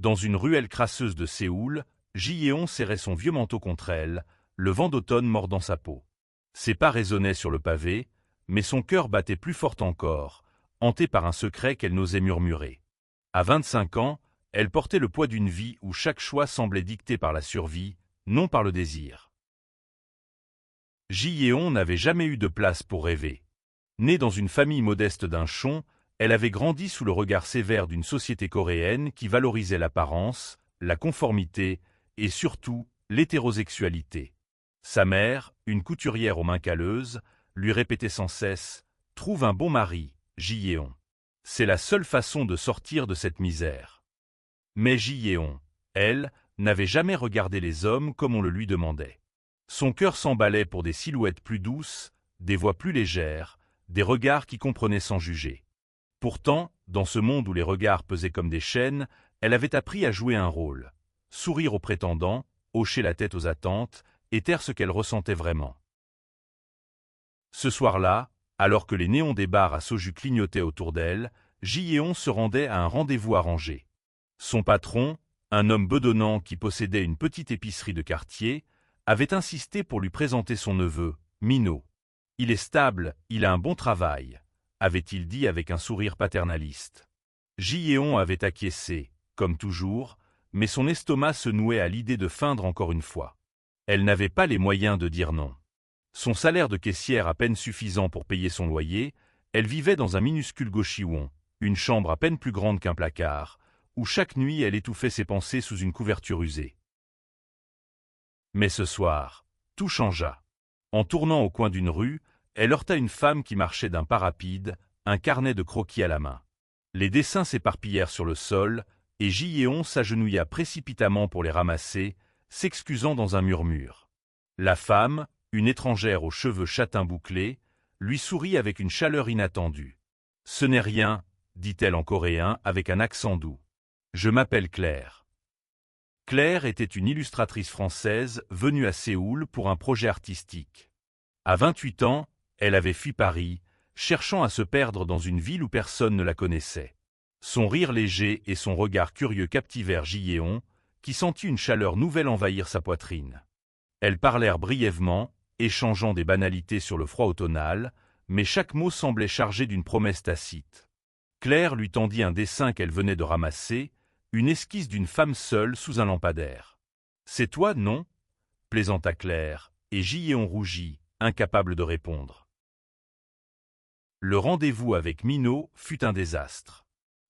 Dans une ruelle crasseuse de Séoul, Ji Yeon serrait son vieux manteau contre elle, le vent d'automne mordant sa peau. Ses pas résonnaient sur le pavé, mais son cœur battait plus fort encore, hanté par un secret qu'elle n'osait murmurer. À 25 ans, elle portait le poids d'une vie où chaque choix semblait dicté par la survie, non par le désir. Ji Yeon n'avait jamais eu de place pour rêver. Née dans une famille modeste d'un chon, elle avait grandi sous le regard sévère d'une société coréenne qui valorisait l'apparence, la conformité et surtout l'hétérosexualité. Sa mère, une couturière aux mains calleuses, lui répétait sans cesse « Trouve un bon mari, Ji Yeon. C'est la seule façon de sortir de cette misère. » Mais Ji Yeon, elle, n'avait jamais regardé les hommes comme on le lui demandait. Son cœur s'emballait pour des silhouettes plus douces, des voix plus légères, des regards qui comprenaient sans juger. Pourtant, dans ce monde où les regards pesaient comme des chaînes, elle avait appris à jouer un rôle. Sourire aux prétendants, hocher la tête aux attentes, et taire ce qu'elle ressentait vraiment. Ce soir-là, alors que les néons des bars à soju clignotaient autour d'elle, Ji Yeon se rendait à un rendez-vous arrangé. Son patron, un homme bedonnant qui possédait une petite épicerie de quartier, avait insisté pour lui présenter son neveu, Minho. « Il est stable, il a un bon travail », avait-il dit avec un sourire paternaliste. Ji Yeon avait acquiescé, comme toujours, mais son estomac se nouait à l'idée de feindre encore une fois. Elle n'avait pas les moyens de dire non. Son salaire de caissière à peine suffisant pour payer son loyer, elle vivait dans un minuscule goshiwon, une chambre à peine plus grande qu'un placard, où chaque nuit elle étouffait ses pensées sous une couverture usée. Mais ce soir, tout changea. En tournant au coin d'une rue, elle heurta une femme qui marchait d'un pas rapide, un carnet de croquis à la main. Les dessins s'éparpillèrent sur le sol, et Ji Yeon s'agenouilla précipitamment pour les ramasser, s'excusant dans un murmure. La femme, une étrangère aux cheveux châtains bouclés, lui sourit avec une chaleur inattendue. « Ce n'est rien, » dit-elle en coréen avec un accent doux. « Je m'appelle Claire. » Claire était une illustratrice française venue à Séoul pour un projet artistique. À 28 ans, elle avait fui Paris, cherchant à se perdre dans une ville où personne ne la connaissait. Son rire léger et son regard curieux captivèrent Ji Yeon, qui sentit une chaleur nouvelle envahir sa poitrine. Elles parlèrent brièvement, échangeant des banalités sur le froid automnal, mais chaque mot semblait chargé d'une promesse tacite. Claire lui tendit un dessin qu'elle venait de ramasser, une esquisse d'une femme seule sous un lampadaire. « C'est toi, non ?» plaisanta Claire, et Ji Yeon rougit, incapable de répondre. Le rendez-vous avec Minho fut un désastre.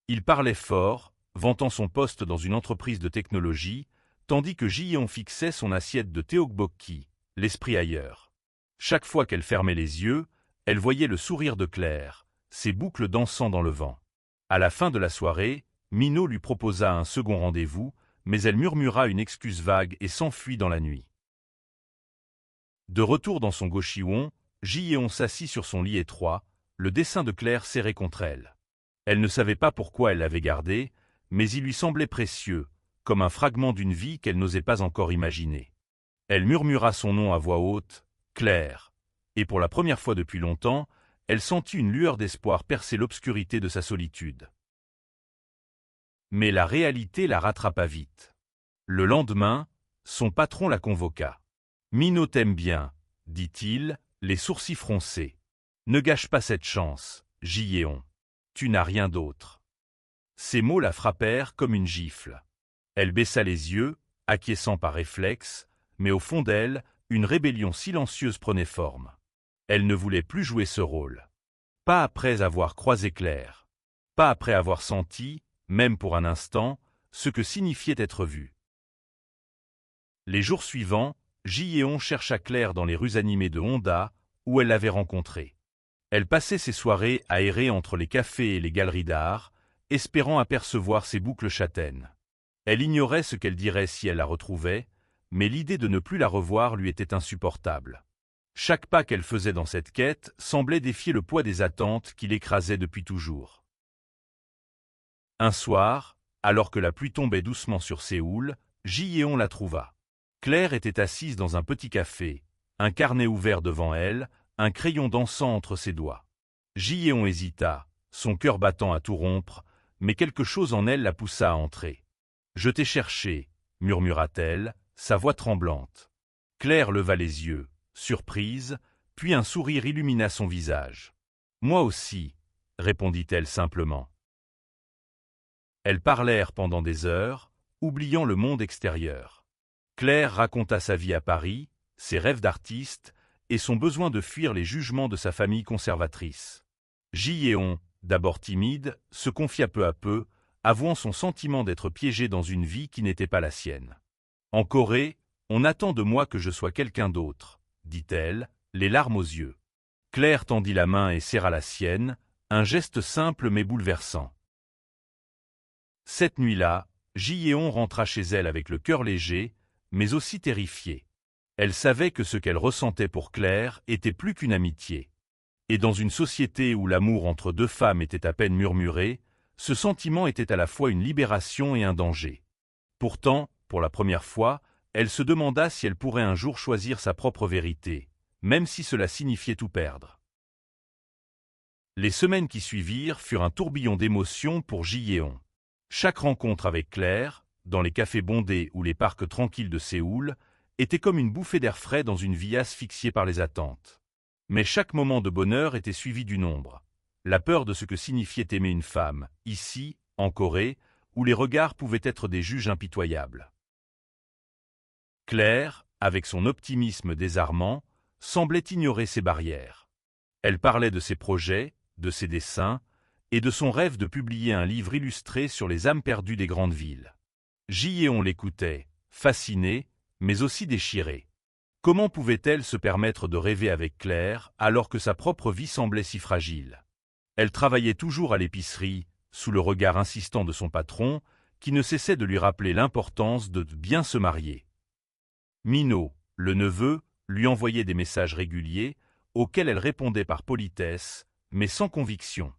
Il parlait fort, vantant son poste dans une entreprise de technologie, tandis que Ji Yeon fixait son assiette de tteokbokki, l'esprit ailleurs. Chaque fois qu'elle fermait les yeux, elle voyait le sourire de Claire, ses boucles dansant dans le vent. À la fin de la soirée, Minho lui proposa un second rendez-vous, mais elle murmura une excuse vague et s'enfuit dans la nuit. De retour dans son goshiwon, Ji Yeon s'assit sur son lit étroit, le dessin de Claire serré contre elle. Elle ne savait pas pourquoi elle l'avait gardé, mais il lui semblait précieux, comme un fragment d'une vie qu'elle n'osait pas encore imaginer. Elle murmura son nom à voix haute, « Claire », et pour la première fois depuis longtemps, elle sentit une lueur d'espoir percer l'obscurité de sa solitude. Mais la réalité la rattrapa vite. Le lendemain, son patron la convoqua. « Minho t'aime bien, » dit-il, les sourcils froncés. « Ne gâche pas cette chance, Ji Yeon. Tu n'as rien d'autre. » Ces mots la frappèrent comme une gifle. Elle baissa les yeux, acquiesçant par réflexe, mais au fond d'elle, une rébellion silencieuse prenait forme. Elle ne voulait plus jouer ce rôle. Pas après avoir croisé Claire. Pas après avoir senti, même pour un instant, ce que signifiait être vue. Les jours suivants, Ji Yeon chercha Claire dans les rues animées de Honda, où elle l'avait rencontrée. Elle passait ses soirées à errer entre les cafés et les galeries d'art, espérant apercevoir ses boucles châtaines. Elle ignorait ce qu'elle dirait si elle la retrouvait, mais l'idée de ne plus la revoir lui était insupportable. Chaque pas qu'elle faisait dans cette quête semblait défier le poids des attentes qui l'écrasaient depuis toujours. Un soir, alors que la pluie tombait doucement sur Séoul, Ji Yeon la trouva. Claire était assise dans un petit café, un carnet ouvert devant elle, un crayon dansant entre ses doigts. Ji Yeon hésita, son cœur battant à tout rompre, mais quelque chose en elle la poussa à entrer. Je t'ai cherché, murmura-t-elle, sa voix tremblante. Claire leva les yeux, surprise, puis un sourire illumina son visage. Moi aussi, répondit-elle simplement. Elles parlèrent pendant des heures, oubliant le monde extérieur. Claire raconta sa vie à Paris, ses rêves d'artiste et son besoin de fuir les jugements de sa famille conservatrice. Ji-yeon, d'abord timide, se confia peu à peu, avouant son sentiment d'être piégé dans une vie qui n'était pas la sienne. En Corée, on attend de moi que je sois quelqu'un d'autre, dit-elle, les larmes aux yeux. Claire tendit la main et serra la sienne, un geste simple mais bouleversant. Cette nuit-là, Ji-yeon rentra chez elle avec le cœur léger, mais aussi terrifié. Elle savait que ce qu'elle ressentait pour Claire était plus qu'une amitié. Et dans une société où l'amour entre deux femmes était à peine murmuré, ce sentiment était à la fois une libération et un danger. Pourtant, pour la première fois, elle se demanda si elle pourrait un jour choisir sa propre vérité, même si cela signifiait tout perdre. Les semaines qui suivirent furent un tourbillon d'émotions pour Ji-yeon. Chaque rencontre avec Claire, dans les cafés bondés ou les parcs tranquilles de Séoul, était comme une bouffée d'air frais dans une vie asphyxiée par les attentes. Mais chaque moment de bonheur était suivi d'une ombre. La peur de ce que signifiait aimer une femme, ici, en Corée, où les regards pouvaient être des juges impitoyables. Claire, avec son optimisme désarmant, semblait ignorer ces barrières. Elle parlait de ses projets, de ses dessins, et de son rêve de publier un livre illustré sur les âmes perdues des grandes villes. Ji-yeon l'écoutait, fasciné, mais aussi déchiré. Comment pouvait-elle se permettre de rêver avec Claire alors que sa propre vie semblait si fragile? Elle travaillait toujours à l'épicerie, sous le regard insistant de son patron, qui ne cessait de lui rappeler l'importance de bien se marier. Minho, le neveu, lui envoyait des messages réguliers, auxquels elle répondait par politesse, mais sans conviction.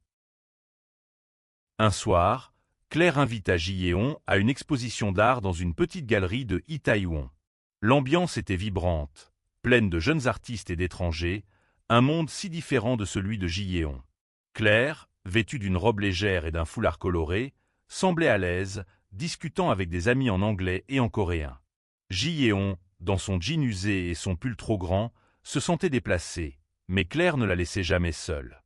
Un soir, Claire invita Ji-yeon à une exposition d'art dans une petite galerie de Itaewon. L'ambiance était vibrante, pleine de jeunes artistes et d'étrangers, un monde si différent de celui de Ji-yeon. Claire, vêtue d'une robe légère et d'un foulard coloré, semblait à l'aise, discutant avec des amis en anglais et en coréen. Ji-yeon, dans son jean usé et son pull trop grand, se sentait déplacée, mais Claire ne la laissait jamais seule.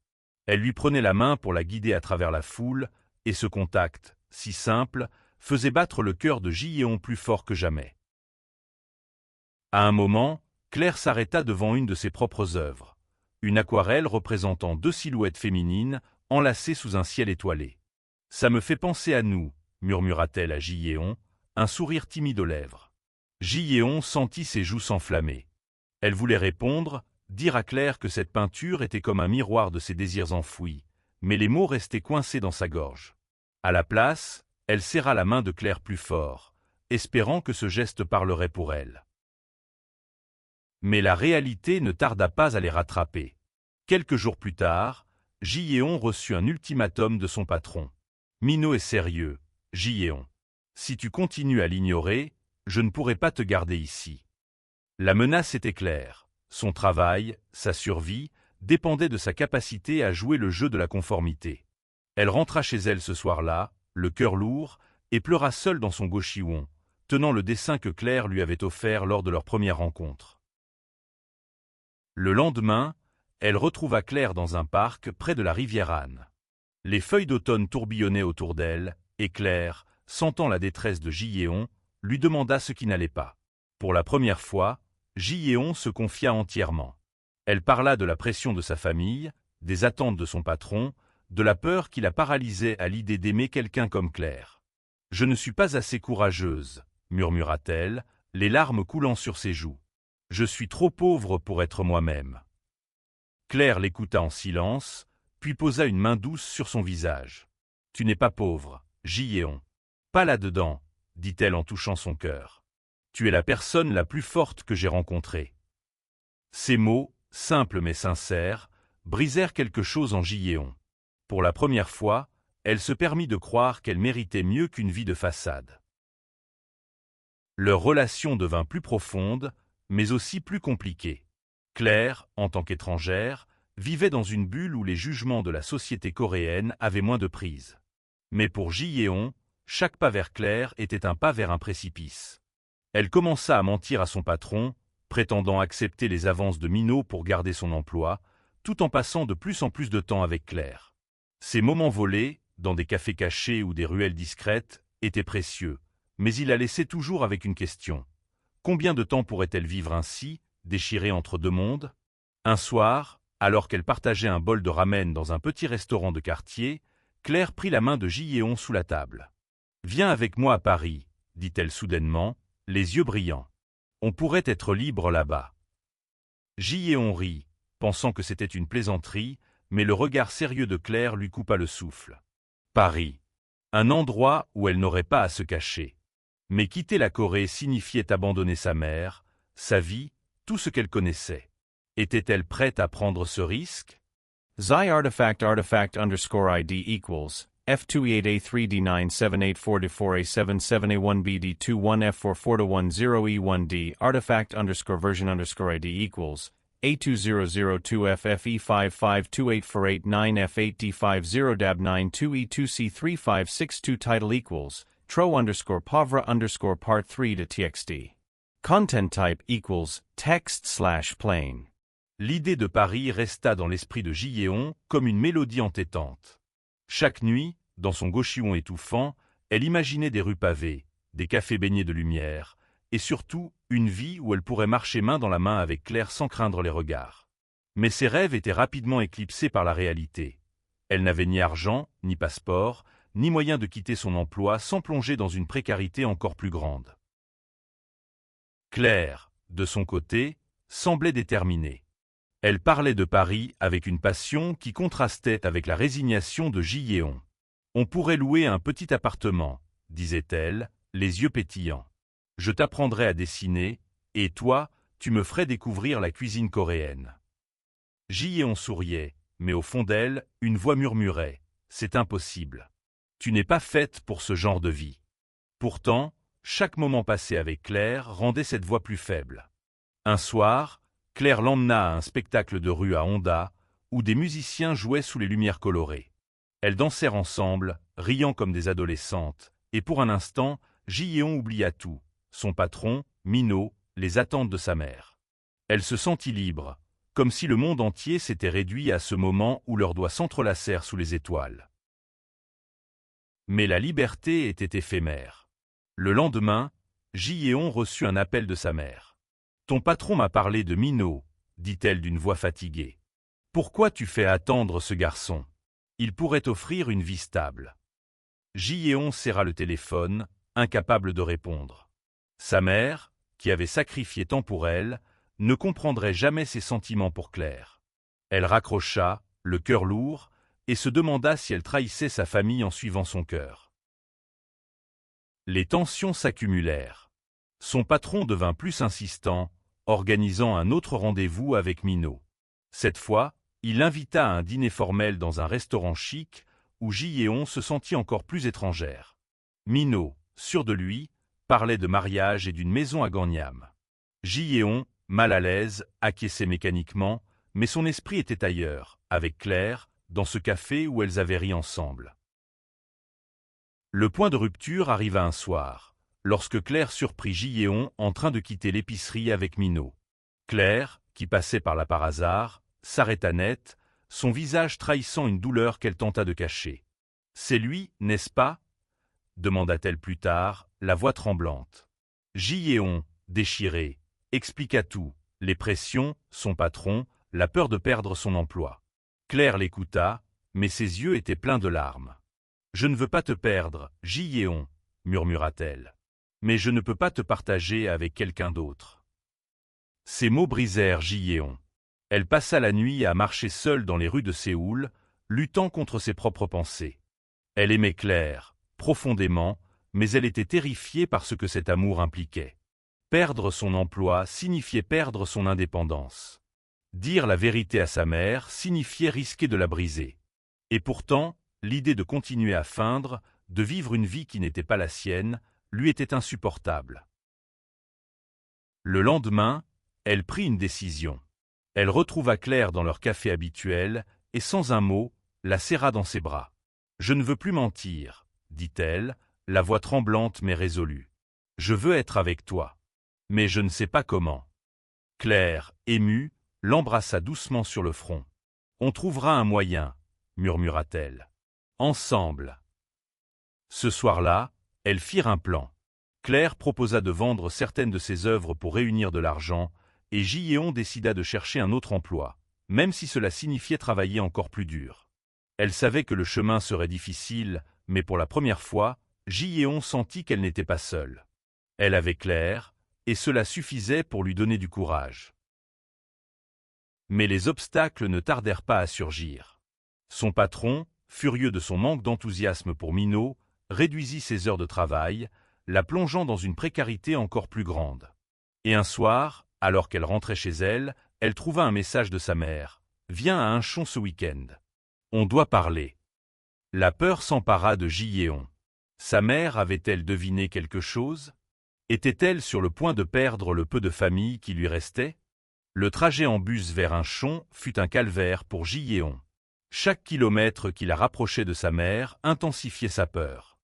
Elle lui prenait la main pour la guider à travers la foule, et ce contact, si simple, faisait battre le cœur de Ji-yeon plus fort que jamais. À un moment, Claire s'arrêta devant une de ses propres œuvres, une aquarelle représentant deux silhouettes féminines enlacées sous un ciel étoilé. « Ça me fait penser à nous », murmura-t-elle à Ji-yeon, un sourire timide aux lèvres. Ji-yeon sentit ses joues s'enflammer. Elle voulait répondre, dire à Claire que cette peinture était comme un miroir de ses désirs enfouis, mais les mots restaient coincés dans sa gorge. À la place, elle serra la main de Claire plus fort, espérant que ce geste parlerait pour elle. Mais la réalité ne tarda pas à les rattraper. Quelques jours plus tard, Ji-yeon reçut un ultimatum de son patron. « Minho est sérieux, Ji-yeon. Si tu continues à l'ignorer, je ne pourrai pas te garder ici. » La menace était claire. Son travail, sa survie, dépendaient de sa capacité à jouer le jeu de la conformité. Elle rentra chez elle ce soir-là, le cœur lourd, et pleura seule dans son goshiwon, tenant le dessin que Claire lui avait offert lors de leur première rencontre. Le lendemain, elle retrouva Claire dans un parc près de la rivière Han. Les feuilles d'automne tourbillonnaient autour d'elle, et Claire, sentant la détresse de Ji-yeon, lui demanda ce qui n'allait pas. Pour la première fois, Ji-yeon se confia entièrement. Elle parla de la pression de sa famille, des attentes de son patron, de la peur qui la paralysait à l'idée d'aimer quelqu'un comme Claire. « Je ne suis pas assez courageuse, » murmura-t-elle, les larmes coulant sur ses joues. « Je suis trop pauvre pour être moi-même. » Claire l'écouta en silence, puis posa une main douce sur son visage. « Tu n'es pas pauvre, Ji-yeon. Pas là-dedans, » dit-elle en touchant son cœur. « Tu es la personne la plus forte que j'ai rencontrée. » Ces mots, simples mais sincères, brisèrent quelque chose en Ji-yeon. Pour la première fois, elle se permit de croire qu'elle méritait mieux qu'une vie de façade. Leur relation devint plus profonde, mais aussi plus compliquée. Claire, en tant qu'étrangère, vivait dans une bulle où les jugements de la société coréenne avaient moins de prise. Mais pour Ji-yeon, chaque pas vers Claire était un pas vers un précipice. Elle commença à mentir à son patron, prétendant accepter les avances de Minot pour garder son emploi, tout en passant de plus en plus de temps avec Claire. Ces moments volés, dans des cafés cachés ou des ruelles discrètes, étaient précieux, mais il la laissait toujours avec une question. Combien de temps pourrait-elle vivre ainsi, déchirée entre deux mondes? Un soir, alors qu'elle partageait un bol de ramen dans un petit restaurant de quartier, Claire prit la main de Ji-yeon sous la table. « Viens avec moi à Paris, » dit-elle soudainement, les yeux brillants. « On pourrait être libre là-bas. » Ji-yeon rit, pensant que c'était une plaisanterie, mais le regard sérieux de Claire lui coupa le souffle. Paris. Un endroit où elle n'aurait pas à se cacher. Mais quitter la Corée signifiait abandonner sa mère, sa vie, tout ce qu'elle connaissait. Était-elle prête à prendre ce risque? Xi artifact _ID equals F288-3D97844A77A1BD21F44-10E1D artifact _version _ID equals A2002FFE5528489F8D50DAB92E2C3562 title equals tro_pauvre_ part 3 to txt. Content type equals text/plain. L'idée de Paris resta dans l'esprit de Ji-yeon comme une mélodie entêtante. Chaque nuit, dans son gauchillon étouffant, elle imaginait des rues pavées, des cafés baignés de lumière, et surtout une vie où elle pourrait marcher main dans la main avec Claire sans craindre les regards. Mais ses rêves étaient rapidement éclipsés par la réalité. Elle n'avait ni argent, ni passeport, ni moyen de quitter son emploi sans plonger dans une précarité encore plus grande. Claire, de son côté, semblait déterminée. Elle parlait de Paris avec une passion qui contrastait avec la résignation de Ji-yeon. « On pourrait louer un petit appartement, » disait-elle, les yeux pétillants. « Je t'apprendrai à dessiner, et toi, tu me ferais découvrir la cuisine coréenne. » Ji-yeon souriait, mais au fond d'elle, une voix murmurait « C'est impossible. Tu n'es pas faite pour ce genre de vie. » Pourtant, chaque moment passé avec Claire rendait cette voix plus faible. Un soir, Claire l'emmena à un spectacle de rue à Honda, où des musiciens jouaient sous les lumières colorées. Elles dansèrent ensemble, riant comme des adolescentes, et pour un instant, Ji-yeon oublia tout, son patron, Minot, les attentes de sa mère. Elle se sentit libre, comme si le monde entier s'était réduit à ce moment où leurs doigts s'entrelacèrent sous les étoiles. Mais la liberté était éphémère. Le lendemain, Ji-yeon reçut un appel de sa mère. « Ton patron m'a parlé de Minot, » dit-elle d'une voix fatiguée. « Pourquoi tu fais attendre ce garçon? Il pourrait t'offrir une vie stable. » Ji-yeon serra le téléphone, incapable de répondre. Sa mère, qui avait sacrifié tant pour elle, ne comprendrait jamais ses sentiments pour Claire. Elle raccrocha, le cœur lourd, et se demanda si elle trahissait sa famille en suivant son cœur. Les tensions s'accumulèrent. Son patron devint plus insistant, organisant un autre rendez-vous avec Minot. Cette fois, il l'invita à un dîner formel dans un restaurant chic, où Ji-yeon se sentit encore plus étrangère. Minot, sûr de lui, parlait de mariage et d'une maison à Gangnam. Ji-yeon, mal à l'aise, acquiesçait mécaniquement, mais son esprit était ailleurs, avec Claire, dans ce café où elles avaient ri ensemble. Le point de rupture arriva un soir, lorsque Claire surprit Ji-yeon en train de quitter l'épicerie avec Minot. Claire, qui passait par là par hasard, s'arrêta net, son visage trahissant une douleur qu'elle tenta de cacher. « C'est lui, n'est-ce pas ?» demanda-t-elle plus tard, la voix tremblante. Ji-yeon, déchiré, expliqua tout, les pressions, son patron, la peur de perdre son emploi. Claire l'écouta, mais ses yeux étaient pleins de larmes. « Je ne veux pas te perdre, Ji-yeon, » murmura-t-elle. « Mais je ne peux pas te partager avec quelqu'un d'autre. » Ces mots brisèrent Ji-yeon. Elle passa la nuit à marcher seule dans les rues de Séoul, luttant contre ses propres pensées. Elle aimait Claire, profondément, mais elle était terrifiée par ce que cet amour impliquait. Perdre son emploi signifiait perdre son indépendance. Dire la vérité à sa mère signifiait risquer de la briser. Et pourtant, l'idée de continuer à feindre, de vivre une vie qui n'était pas la sienne, lui était insupportable. Le lendemain, elle prit une décision. Elle retrouva Claire dans leur café habituel et sans un mot, la serra dans ses bras. « Je ne veux plus mentir, » dit-elle, la voix tremblante mais résolue. « Je veux être avec toi. Mais je ne sais pas comment. » Claire, émue, l'embrassa doucement sur le front. « On trouvera un moyen, » murmura-t-elle. « Ensemble. » Ce soir-là, elles firent un plan. Claire proposa de vendre certaines de ses œuvres pour réunir de l'argent, et Gédéon décida de chercher un autre emploi, même si cela signifiait travailler encore plus dur. Elle savait que le chemin serait difficile, mais pour la première fois, Gédéon sentit qu'elle n'était pas seule. Elle avait Claire, et cela suffisait pour lui donner du courage. Mais les obstacles ne tardèrent pas à surgir. Son patron, furieux de son manque d'enthousiasme pour Minot, réduisit ses heures de travail, la plongeant dans une précarité encore plus grande. Et un soir, alors qu'elle rentrait chez elle, elle trouva un message de sa mère. « Viens à Inchon ce week-end. On doit parler. » La peur s'empara de Gédéon. Sa mère avait-elle deviné quelque chose? Était-elle sur le point de perdre le peu de famille qui lui restait? Le trajet en bus vers Inchon fut un calvaire pour Gédéon. Chaque kilomètre qui la rapprochait de sa mère intensifiait sa peur.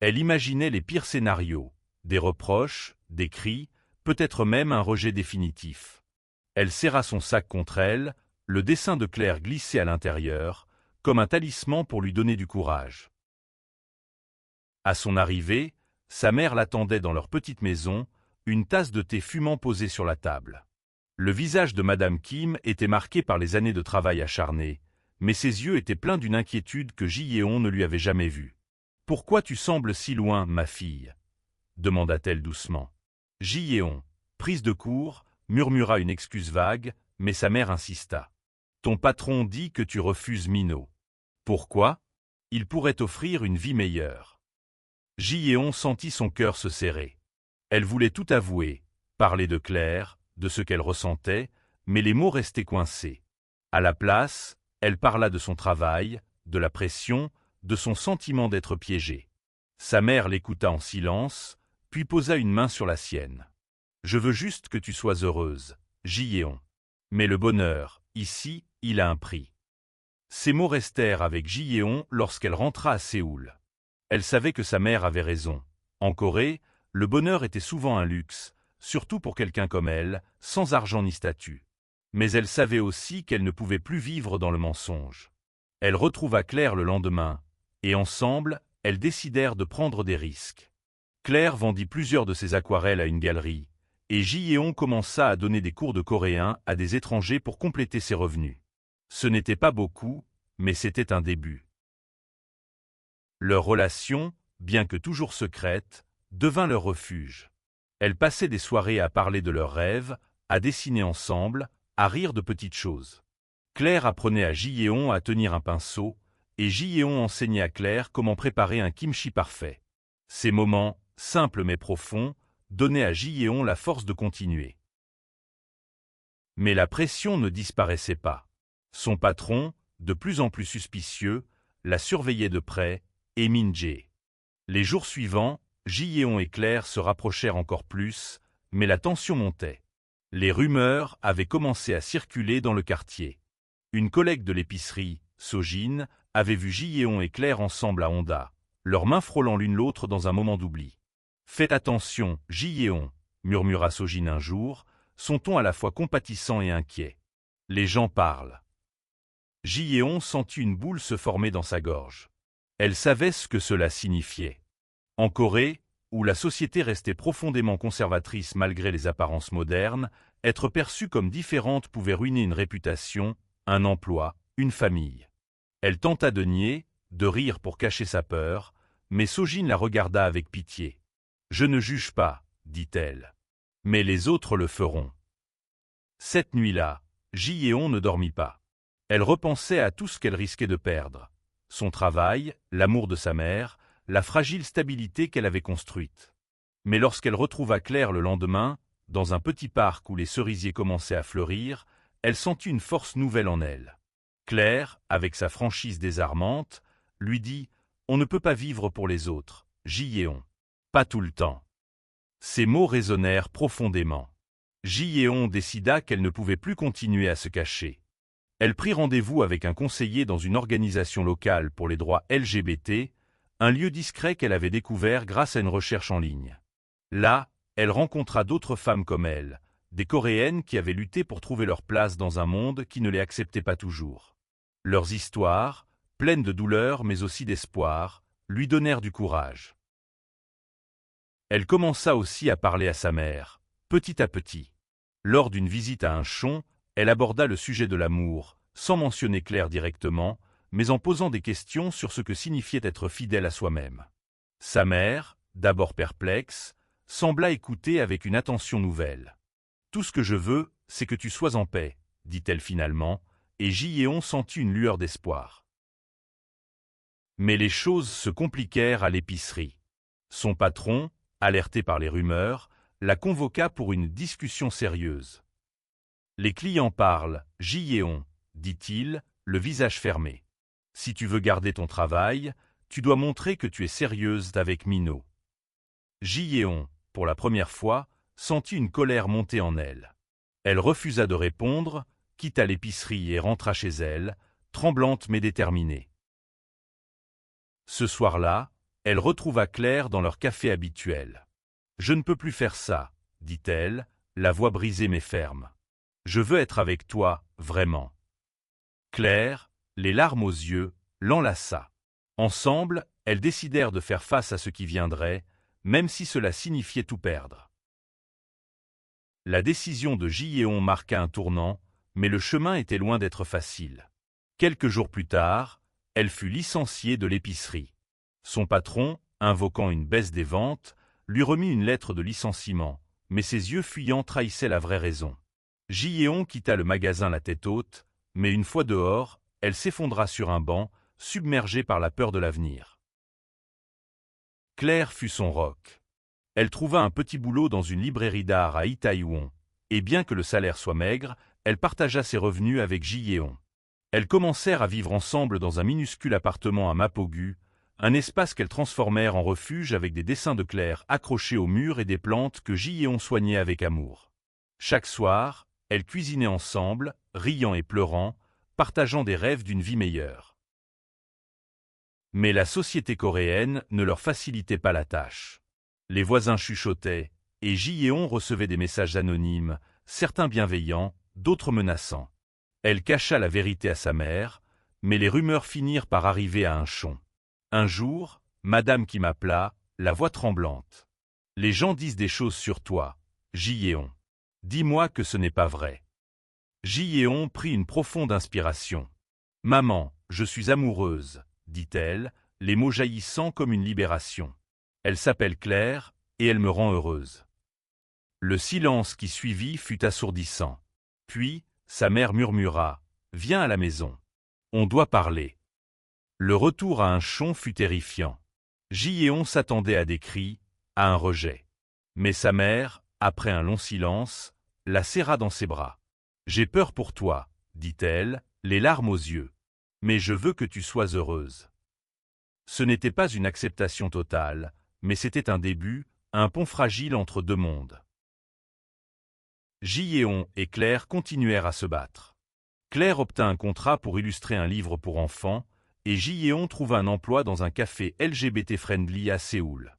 Elle imaginait les pires scénarios, des reproches, des cris, peut-être même un rejet définitif. Elle serra son sac contre elle, le dessin de Claire glissait à l'intérieur, comme un talisman pour lui donner du courage. À son arrivée, sa mère l'attendait dans leur petite maison, une tasse de thé fumant posée sur la table. Le visage de Madame Kim était marqué par les années de travail acharné, mais ses yeux étaient pleins d'une inquiétude que Gédéon ne lui avait jamais vue. « Pourquoi tu sembles si loin, ma fille ?» demanda-t-elle doucement. Gédéon, prise de court, murmura une excuse vague, mais sa mère insista. « Ton patron dit que tu refuses Minot. Pourquoi? Il pourrait t'offrir une vie meilleure. » Gédéon sentit son cœur se serrer. Elle voulait tout avouer, parler de Claire, de ce qu'elle ressentait, mais les mots restaient coincés. À la place, elle parla de son travail, de la pression, de son sentiment d'être piégée. Sa mère l'écouta en silence, puis posa une main sur la sienne. « Je veux juste que tu sois heureuse, Gédéon. Mais le bonheur, ici, il a un prix. » Ces mots restèrent avec Gédéon lorsqu'elle rentra à Séoul. Elle savait que sa mère avait raison. En Corée, le bonheur était souvent un luxe, surtout pour quelqu'un comme elle, sans argent ni statut. Mais elle savait aussi qu'elle ne pouvait plus vivre dans le mensonge. Elle retrouva Claire le lendemain, et ensemble, elles décidèrent de prendre des risques. Claire vendit plusieurs de ses aquarelles à une galerie, et Gédéon commença à donner des cours de coréen à des étrangers pour compléter ses revenus. Ce n'était pas beaucoup, mais c'était un début. Leur relation, bien que toujours secrète, devint leur refuge. Elles passaient des soirées à parler de leurs rêves, à dessiner ensemble, à rire de petites choses. Claire apprenait à Gédéon à tenir un pinceau, et Gédéon enseignait à Claire comment préparer un kimchi parfait. Ces moments, simples mais profonds, donnaient à Gédéon la force de continuer. Mais la pression ne disparaissait pas. Son patron, de plus en plus suspicieux, la surveillait de près, et Min-jae. Les jours suivants, Gédéon et Claire se rapprochèrent encore plus, mais la tension montait. Les rumeurs avaient commencé à circuler dans le quartier. Une collègue de l'épicerie, Sojin, avait vu Gédéon et Claire ensemble à Honda, leurs mains frôlant l'une l'autre dans un moment d'oubli. « Faites attention, Gédéon » murmura Sojin un jour, son ton à la fois compatissant et inquiet. « Les gens parlent. » Gédéon sentit une boule se former dans sa gorge. Elle savait ce que cela signifiait. En Corée, où la société restait profondément conservatrice malgré les apparences modernes, être perçue comme différente pouvait ruiner une réputation, un emploi, une famille. Elle tenta de nier, de rire pour cacher sa peur, mais Sojin la regarda avec pitié. « Je ne juge pas, » dit-elle. « Mais les autres le feront. » Cette nuit-là, Gédéon ne dormit pas. Elle repensait à tout ce qu'elle risquait de perdre. Son travail, l'amour de sa mère, la fragile stabilité qu'elle avait construite. Mais lorsqu'elle retrouva Claire le lendemain, dans un petit parc où les cerisiers commençaient à fleurir, elle sentit une force nouvelle en elle. Claire, avec sa franchise désarmante, lui dit « On ne peut pas vivre pour les autres, Gédéon. Pas tout le temps. » Ces mots résonnèrent profondément. Gédéon décida qu'elle ne pouvait plus continuer à se cacher. Elle prit rendez-vous avec un conseiller dans une organisation locale pour les droits LGBT, un lieu discret qu'elle avait découvert grâce à une recherche en ligne. Là, elle rencontra d'autres femmes comme elle, des Coréennes qui avaient lutté pour trouver leur place dans un monde qui ne les acceptait pas toujours. Leurs histoires, pleines de douleur mais aussi d'espoir, lui donnèrent du courage. Elle commença aussi à parler à sa mère, petit à petit. Lors d'une visite à Incheon, elle aborda le sujet de l'amour, sans mentionner Claire directement, mais en posant des questions sur ce que signifiait être fidèle à soi-même. Sa mère, d'abord perplexe, sembla écouter avec une attention nouvelle. « Tout ce que je veux, c'est que tu sois en paix, » dit-elle finalement, et Ji-yeon sentit une lueur d'espoir. Mais les choses se compliquèrent à l'épicerie. Son patron, alerté par les rumeurs, la convoqua pour une discussion sérieuse. « Les clients parlent, Ji-yeon, » dit-il, le visage fermé. « Si tu veux garder ton travail, tu dois montrer que tu es sérieuse avec Minho. » Ji-yeon, pour la première fois, sentit une colère monter en elle. Elle refusa de répondre, quitta l'épicerie et rentra chez elle, tremblante mais déterminée. Ce soir-là, elle retrouva Claire dans leur café habituel. « Je ne peux plus faire ça, » dit-elle, la voix brisée mais ferme. « Je veux être avec toi, vraiment. » Claire, les larmes aux yeux, l'enlaça. Ensemble, elles décidèrent de faire face à ce qui viendrait, même si cela signifiait tout perdre. La décision de Ji-yeon marqua un tournant, mais le chemin était loin d'être facile. Quelques jours plus tard, elle fut licenciée de l'épicerie. Son patron, invoquant une baisse des ventes, lui remit une lettre de licenciement, mais ses yeux fuyants trahissaient la vraie raison. Ji-yeon quitta le magasin la tête haute, mais une fois dehors, elle s'effondra sur un banc, submergée par la peur de l'avenir. Claire fut son roc. Elle trouva un petit boulot dans une librairie d'art à Itaewon, et bien que le salaire soit maigre, elle partagea ses revenus avec Ji-yeon. Elles commencèrent à vivre ensemble dans un minuscule appartement à Mapogu, un espace qu'elles transformèrent en refuge avec des dessins de Claire accrochés au mur et des plantes que Ji-yeon soignait avec amour. Chaque soir, elles cuisinaient ensemble, riant et pleurant, partageant des rêves d'une vie meilleure. Mais la société coréenne ne leur facilitait pas la tâche. Les voisins chuchotaient, et Ji-yeon recevait des messages anonymes, certains bienveillants, d'autres menaçants. Elle cacha la vérité à sa mère, mais les rumeurs finirent par arriver à Incheon. Un jour, madame qui m'appela, la voix tremblante. « Les gens disent des choses sur toi, Ji-yeon. Dis-moi que ce n'est pas vrai. » Ji-yeon prit une profonde inspiration. « Maman, je suis amoureuse, » dit-elle, les mots jaillissant comme une libération. « Elle s'appelle Claire, et elle me rend heureuse. » Le silence qui suivit fut assourdissant. Puis, sa mère murmura « Viens à la maison. On doit parler. » Le retour à Incheon fut terrifiant. Ji-yeon s'attendait à des cris, à un rejet. Mais sa mère, après un long silence, la serra dans ses bras. « J'ai peur pour toi, » dit-elle, les larmes aux yeux. « Mais je veux que tu sois heureuse. » Ce n'était pas une acceptation totale, mais c'était un début, un pont fragile entre deux mondes. Ji-yeon et Claire continuèrent à se battre. Claire obtint un contrat pour illustrer un livre pour enfants, et Ji-yeon trouva un emploi dans un café LGBT-friendly à Séoul.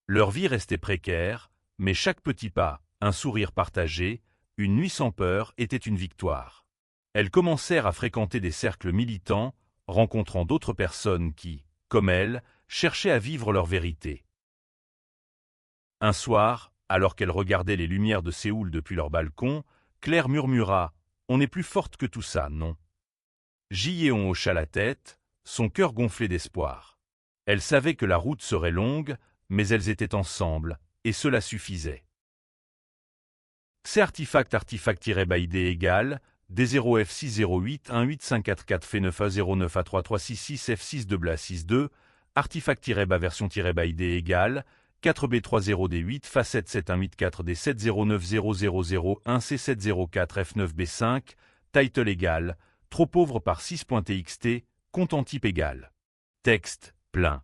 Leur vie restait précaire, mais chaque petit pas, un sourire partagé, une nuit sans peur était une victoire. Elles commencèrent à fréquenter des cercles militants, rencontrant d'autres personnes qui, comme elles, cherchaient à vivre leur vérité. Un soir, alors qu'elles regardaient les lumières de Séoul depuis leur balcon, Claire murmura « On est plus forte que tout ça, non ?» Ji-yeon hocha la tête, son cœur gonflé d'espoir. Elle savait que la route serait longue, mais elles étaient ensemble, et cela suffisait. C artefact-by-d égale D0F608-18544F9A09A3366F6 artefact-by version-by-d égale 4B30D8 Facette 7184D70900001C704F9B5 Title égal Trop pauvre par 6.txt Compte en type égal. Texte plein.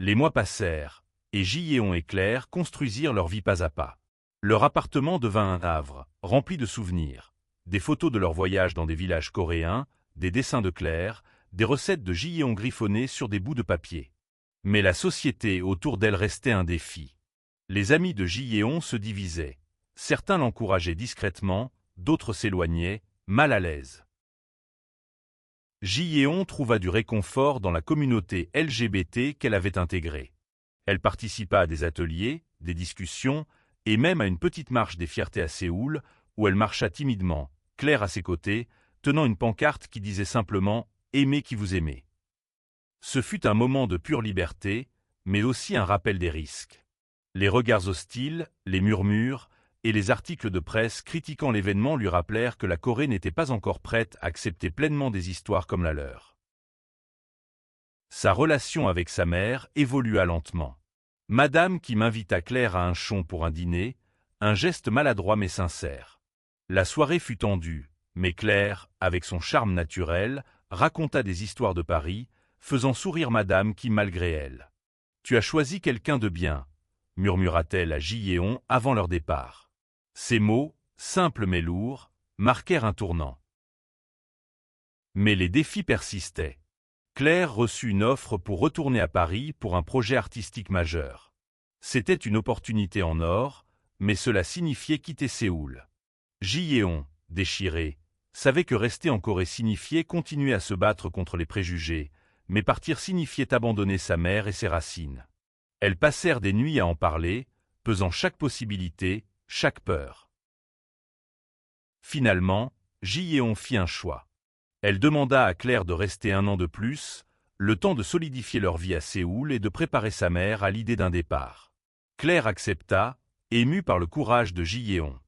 Les mois passèrent, et Ji-yeon et Claire construisirent leur vie pas à pas. Leur appartement devint un havre, rempli de souvenirs. Des photos de leur voyage dans des villages coréens, des dessins de Claire, des recettes de Ji-yeon griffonnées sur des bouts de papier. Mais la société autour d'elle restait un défi. Les amis de Jyéon se divisaient. Certains l'encourageaient discrètement, d'autres s'éloignaient, mal à l'aise. Jyéon trouva du réconfort dans la communauté LGBT qu'elle avait intégrée. Elle participa à des ateliers, des discussions, et même à une petite marche des fiertés à Séoul, où elle marcha timidement, Claire à ses côtés, tenant une pancarte qui disait simplement « Aimez qui vous aimez ». Ce fut un moment de pure liberté, mais aussi un rappel des risques. Les regards hostiles, les murmures et les articles de presse critiquant l'événement lui rappelèrent que la Corée n'était pas encore prête à accepter pleinement des histoires comme la leur. Sa relation avec sa mère évolua lentement. Madame Kim invita Claire à un chon pour un dîner, un geste maladroit mais sincère. La soirée fut tendue, mais Claire, avec son charme naturel, raconta des histoires de Paris, faisant sourire Madame Kim malgré elle. « Tu as choisi quelqu'un de bien », murmura-t-elle à Jyéon avant leur départ. Ces mots, simples mais lourds, marquèrent un tournant. Mais les défis persistaient. Claire reçut une offre pour retourner à Paris pour un projet artistique majeur. C'était une opportunité en or, mais cela signifiait quitter Séoul. Jyéon, déchirée, savait que rester en Corée signifiait continuer à se battre contre les préjugés, mais partir signifiait abandonner sa mère et ses racines. Elles passèrent des nuits à en parler, pesant chaque possibilité, chaque peur. Finalement, Jyéon fit un choix. Elle demanda à Claire de rester 1 an de plus, le temps de solidifier leur vie à Séoul et de préparer sa mère à l'idée d'un départ. Claire accepta, émue par le courage de Jyéon.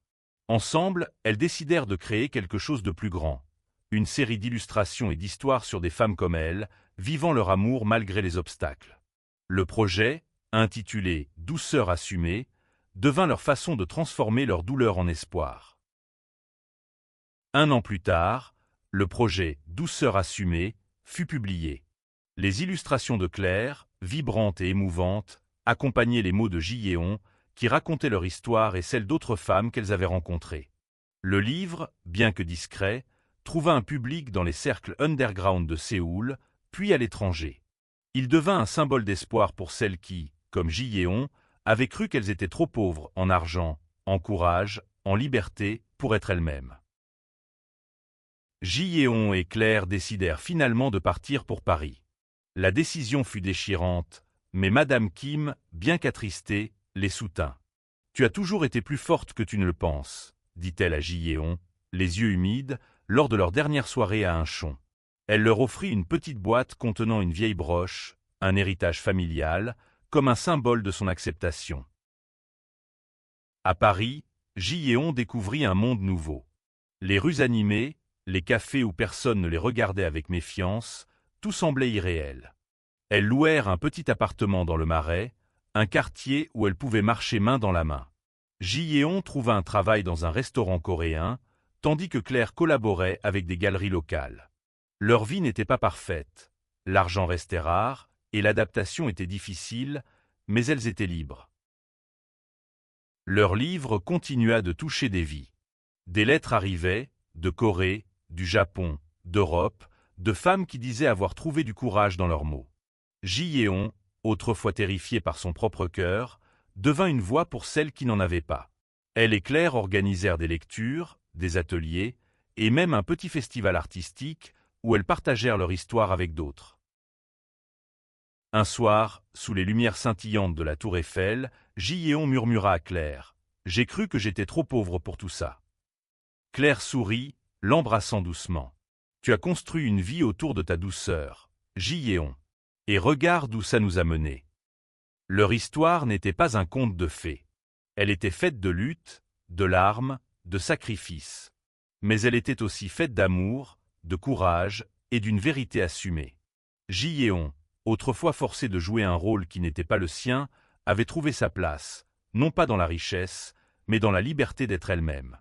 Ensemble, elles décidèrent de créer quelque chose de plus grand. Une série d'illustrations et d'histoires sur des femmes comme elles, vivant leur amour malgré les obstacles. Le projet, intitulé « Douceur assumée », devint leur façon de transformer leur douleur en espoir. 1 an plus tard, le projet « Douceur assumée » fut publié. Les illustrations de Claire, vibrantes et émouvantes, accompagnaient les mots de Jyéon, qui racontaient leur histoire et celle d'autres femmes qu'elles avaient rencontrées. Le livre, bien que discret, trouva un public dans les cercles underground de Séoul, puis à l'étranger. Il devint un symbole d'espoir pour celles qui, comme Jyéon, avaient cru qu'elles étaient trop pauvres en argent, en courage, en liberté, pour être elles-mêmes. Jyéon et Claire décidèrent finalement de partir pour Paris. La décision fut déchirante, mais Madame Kim, bien qu'attristée, les soutint. « Tu as toujours été plus forte que tu ne le penses », dit-elle à Jyéon, les yeux humides, lors de leur dernière soirée à un chon. Elle leur offrit une petite boîte contenant une vieille broche, un héritage familial, comme un symbole de son acceptation. À Paris, Jyéon découvrit un monde nouveau. Les rues animées, les cafés où personne ne les regardait avec méfiance, tout semblait irréel. Elles louèrent un petit appartement dans le Marais, un quartier où elles pouvaient marcher main dans la main. Jyéon trouva un travail dans un restaurant coréen, tandis que Claire collaborait avec des galeries locales. Leur vie n'était pas parfaite, l'argent restait rare et l'adaptation était difficile, mais elles étaient libres. Leur livre continua de toucher des vies. Des lettres arrivaient, de Corée, du Japon, d'Europe, de femmes qui disaient avoir trouvé du courage dans leurs mots. Jyéon, autrefois terrifiée par son propre cœur, devint une voix pour celles qui n'en avaient pas. Elle et Claire organisèrent des lectures, des ateliers, et même un petit festival artistique où elles partagèrent leur histoire avec d'autres. Un soir, sous les lumières scintillantes de la tour Eiffel, Jyéon murmura à Claire « J'ai cru que j'étais trop pauvre pour tout ça ». Claire sourit, l'embrassant doucement. « Tu as construit une vie autour de ta douceur, Jyéon. Et regarde où ça nous a menés. » Leur histoire n'était pas un conte de fées. Elle était faite de luttes, de larmes, de sacrifices. Mais elle était aussi faite d'amour, de courage et d'une vérité assumée. Jyéon, autrefois forcée de jouer un rôle qui n'était pas le sien, avait trouvé sa place, non pas dans la richesse, mais dans la liberté d'être elle-même.